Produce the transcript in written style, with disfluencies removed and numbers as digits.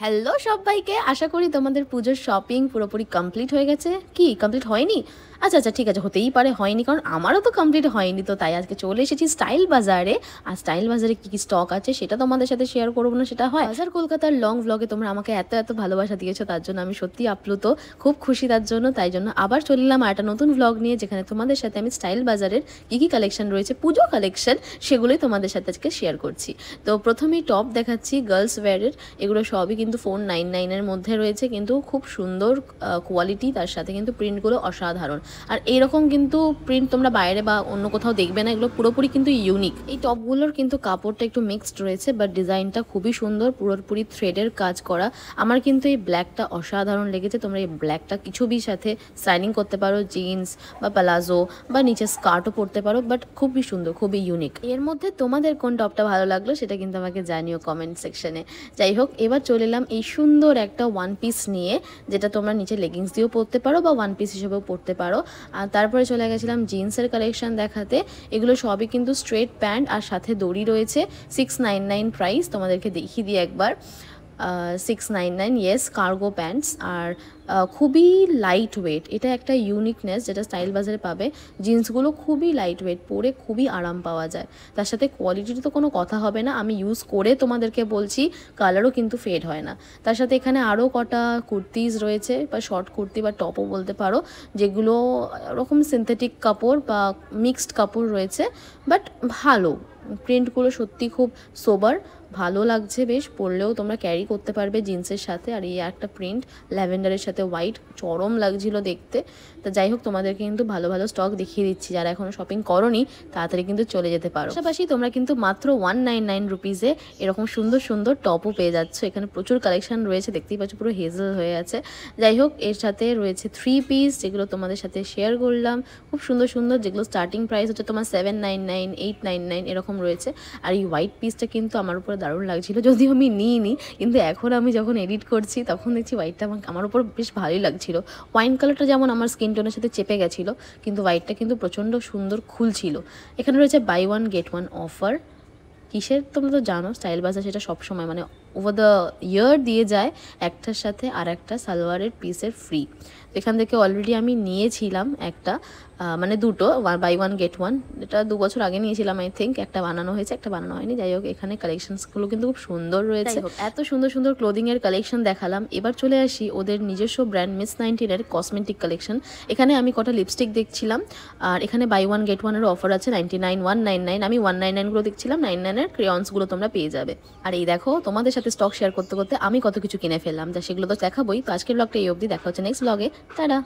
Hello সবাইকে, আশা করি তোমাদের পুজোর শপিং পুরোপুরি কমপ্লিট হয়ে গেছে। কি কমপ্লিট হয়নি? আচ্ছা আচ্ছা, ঠিক আছে, হতেই পারে হয়নি, কারণ আমারও তো কমপ্লিট হয়নি। তো তাই আজকে চলে এসেছি স্টাইল বাজারে। আর স্টাইল বাজারে কী কী স্টক আছে সেটা তোমাদের সাথে শেয়ার করবো না সেটা হয়? বাজার কলকাতার লং ভ্লগে তোমরা আমাকে এত এত ভালোবাসা দিয়েছো, তার জন্য আমি সত্যি আপ্লুত, খুব খুশি তার জন্য। তাই জন্য আবার চলে এলাম একটা নতুন ভ্লগ নিয়ে, যেখানে তোমাদের সাথে আমি স্টাইল বাজারের কী কী কালেকশন রয়েছে, পুজো কালেকশন, সেগুলোই তোমাদের সাথে আজকে শেয়ার করছি। তো প্রথমেই টপ দেখাচ্ছি গার্লস ওয়্যারের। এগুলো সবই কিন্তু 499-এর মধ্যে রয়েছে, কিন্তু খুব সুন্দর কোয়ালিটি, তার সাথে কিন্তু প্রিন্টগুলো অসাধারণ। আর এইরকম কিন্তু প্রিন্ট তোমরা বাইরে বা অন্য কোথাও দেখবে না, এগুলো পুরোপুরি কিন্তু ইউনিক। এই টপগুলোর কিন্তু কাপড়টা একটু মিক্সড রয়েছে, বাট ডিজাইনটা খুবই সুন্দর, পুরোপুরি থ্রেডের কাজ করা। আমার কিন্তু এই ব্ল্যাকটা অসাধারণ লেগেছে। তোমরা এই ব্ল্যাকটা কিছু বি সাথে স্টাইলিং করতে পারো, জিন্স বা প্লাজো বা নিচে স্কার্টও পরতে পারো, বাট খুবই সুন্দর, খুবই ইউনিক। এর মধ্যে তোমাদের কোন টপটা ভালো লাগলো সেটা কিন্তু আমাকে জানিও কমেন্ট সেকশনে। যাই হোক, এবার চলে এলাম এই সুন্দর একটা ওয়ান পিস নিয়ে, যেটা তোমরা নিচে লেগিংস দিয়েও পরতে পারো বা ওয়ান পিস হিসেবেও পরতে পারো। আর তারপরে চলে গেছিলাম জিন্সের কালেকশন দেখাতে। এগুলো সবই কিন্তু স্ট্রেট প্যান্ট আর সাথে দড়ি রয়েছে। 699 প্রাইস, তোমাদেরকে দেখিয়ে দিই একবার। 699, ইয়েস, কার্গো প্যান্টস। আর খুবই লাইট ওয়েট, এটা একটা ইউনিকনেস যেটা স্টাইল বাজারে পাবে। জিন্সগুলো খুবই লাইট ওয়েট, পরে খুবই আরাম পাওয়া যায়। তার সাথে কোয়ালিটির তো কোনো কথা হবে না, আমি ইউজ করে তোমাদেরকে বলছি, কালারও কিন্তু ফেড হয় না। তার সাথে এখানে আরও কটা কুর্তিজ রয়েছে, বা শর্ট কুর্তি বা টপও বলতে পারো, যেগুলো ওরকম সিনথেটিক কাপড় বা মিক্সড কাপড় রয়েছে, বাট ভালো। প্রিন্টগুলো সত্যি খুব সোবার, ভালো লাগছে বেশ, পরলেও তোমরা ক্যারি করতে পারবে জিন্সের সাথে। আর এই একটা প্রিন্ট ল্যাভেন্ডারের সাথে হোয়াইট, চরম লাগছিল দেখতে। তো যাই হোক, তোমাদেরকে কিন্তু ভালো ভালো স্টক দেখিয়ে দিচ্ছি, যারা এখনও শপিং করোনি তাড়াতাড়ি কিন্তু চলে যেতে পারো। পাশাপাশি তোমরা কিন্তু মাত্র 199 রুপিসে এরকম সুন্দর সুন্দর টপও পেয়ে যাচ্ছ। এখানে প্রচুর কালেকশন রয়েছে, দেখতেই পাচ্ছ পুরো হেজেল হয়ে আছে। যাই হোক, এর সাথে রয়েছে 3 পিস, যেগুলো তোমাদের সাথে শেয়ার করলাম, খুব সুন্দর সুন্দর, যেগুলো স্টার্টিং প্রাইস হচ্ছে তোমার 799, 899 এরকম রয়েছে। আর এই হোয়াইট পিসটা কিন্তু আমার উপরে দারুণ লাগছিল, যদিও আমি নিইনি, কিন্তু এখন আমি যখন এডিট করছি তখন দেখছি হোয়াইটটা আমার উপর বেশ ভালোই লাগছিল। ওয়াইন কালারটা যেমন আমার স্কিন টোনের সাথে চেপে গেছিলো, কিন্তু হোয়াইটটা কিন্তু প্রচণ্ড সুন্দর খুলছিল। এখানে রয়েছে buy one get one offer. কিসের তোমরা তো জানো, স্টাইল বাজার সেটা সবসময় মানে ওভার দ্য ইয়ার দিয়ে যায় একটার সাথে আর একটা সালোয়ারের পিসের ফ্রি। তো এখান থেকে অলরেডি আমি নিয়েছিলাম একটা, মানে দুটো, বাই ওয়ান গেট ওয়ান। এটা 2 বছর আগে নিয়েছিলাম আই থিঙ্ক। একটা বানানো হয়েছে, একটা বানানো হয়নি। যাই হোক, এখানে কালেকশনসগুলো কিন্তু খুব সুন্দর রয়েছে। এত সুন্দর সুন্দর ক্লোদিংয়ের কালেকশন দেখালাম, এবার চলে আসি ওদের নিজস্ব ব্র্যান্ড মিস 19-এর কসমেটিক কালেকশন। এখানে আমি কটা লিপস্টিক দেখছিলাম, আর এখানে বাই ওয়ান গেট ওয়ানেরও অফার আছে, 99, 199। আমি 199গুলো দেখছিলাম, 99-এর ক্রেয়ন্সগুলো তোমরা পেয়ে যাবে। আর এই দেখো, তোমাদের সাথে স্টক শেয়ার করতে করতে আমি কত কিছু কিনে ফেললাম, যা সেগুলো তো দেখাবোই। তো আজকের ব্লগটা এই অবধি, দেখা হচ্ছে নেক্সট ব্লগে। টাটা।